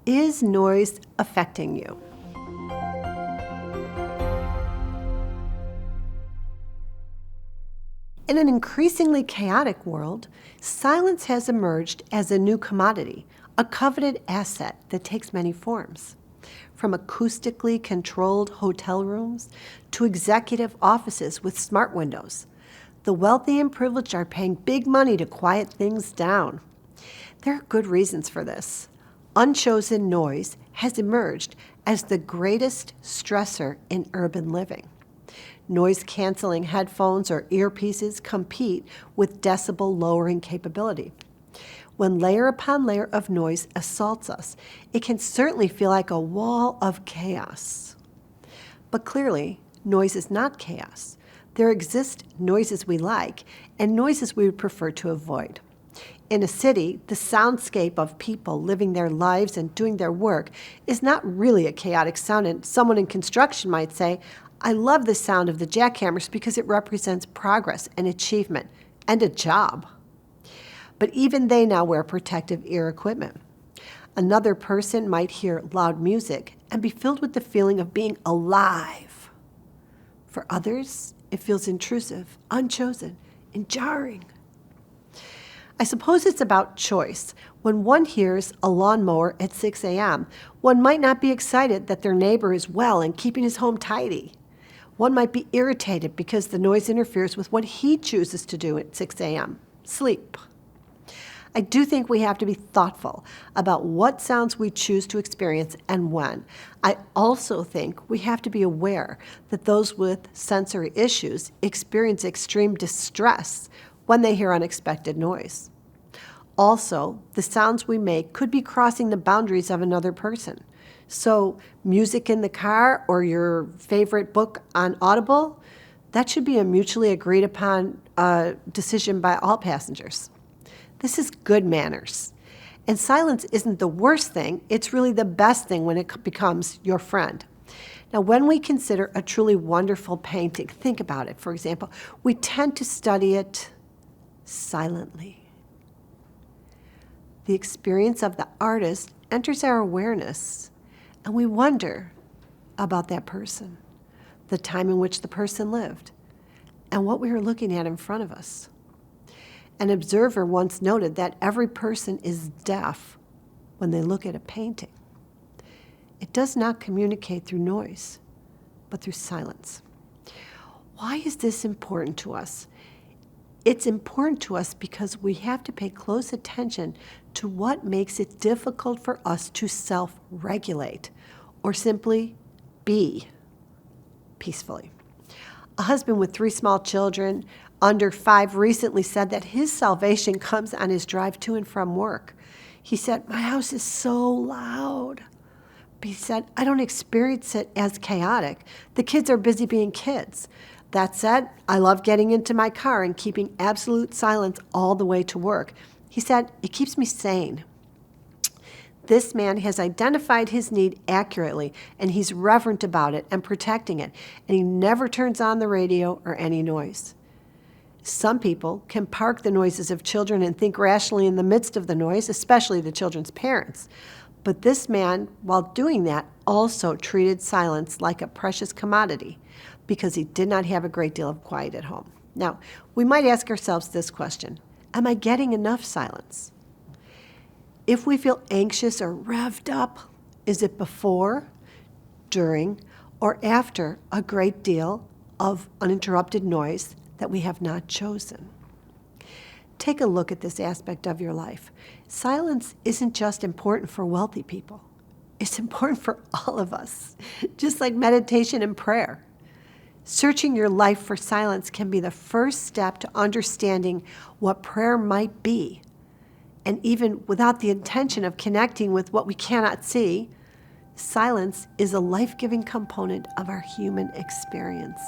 Is noise affecting you? In an increasingly chaotic world, silence has emerged as a new commodity, a coveted asset that takes many forms. From acoustically controlled hotel rooms to executive offices with smart windows, the wealthy and privileged are paying big money to quiet things down. There are good reasons for this. Unchosen noise has emerged as the greatest stressor in urban living. Noise-canceling headphones or earpieces compete with decibel-lowering capability. When layer upon layer of noise assaults us, it can certainly feel like a wall of chaos. But clearly, noise is not chaos. There exist noises we like and noises we would prefer to avoid. In a city, the soundscape of people living their lives and doing their work is not really a chaotic sound, and someone in construction might say, I love the sound of the jackhammers because it represents progress and achievement and a job. But even they now wear protective ear equipment. Another person might hear loud music and be filled with the feeling of being alive. For others, it feels intrusive, unchosen, and jarring. I suppose it's about choice. When one hears a lawnmower at 6 a.m., one might not be excited that their neighbor is well and keeping his home tidy. One might be irritated because the noise interferes with what he chooses to do at 6 a.m., sleep. I do think we have to be thoughtful about what sounds we choose to experience and when. I also think we have to be aware that those with sensory issues experience extreme distress when they hear unexpected noise. Also, the sounds we make could be crossing the boundaries of another person. So, music in the car or your favorite book on Audible, that should be a mutually agreed upon decision by all passengers. This is good manners. And silence isn't the worst thing, it's really the best thing when it becomes your friend. Now, when we consider a truly wonderful painting, think about it, for example, we tend to study it silently. The experience of the artist enters our awareness, and we wonder about that person, the time in which the person lived, and what we were looking at in front of us. An observer once noted that every person is deaf when they look at a painting. It does not communicate through noise, but through silence. Why is this important to us? It's important to us because we have to pay close attention to what makes it difficult for us to self-regulate or simply be peacefully. A husband with 3 small children under 5 recently said that his salvation comes on his drive to and from work. He said, my house is so loud. But he said, I don't experience it as chaotic. The kids are busy being kids. That said, I love getting into my car and keeping absolute silence all the way to work. He said, it keeps me sane. This man has identified his need accurately, and he's reverent about it and protecting it, and he never turns on the radio or any noise. Some people can park the noises of children and think rationally in the midst of the noise, especially the children's parents. But this man, while doing that, also treated silence like a precious commodity because he did not have a great deal of quiet at home. Now, we might ask ourselves this question: am I getting enough silence? If we feel anxious or revved up, is it before, during, or after a great deal of uninterrupted noise that we have not chosen? Take a look at this aspect of your life. Silence isn't just important for wealthy people. It's important for all of us, just like meditation and prayer. Searching your life for silence can be the first step to understanding what prayer might be. And even without the intention of connecting with what we cannot see, silence is a life-giving component of our human experience.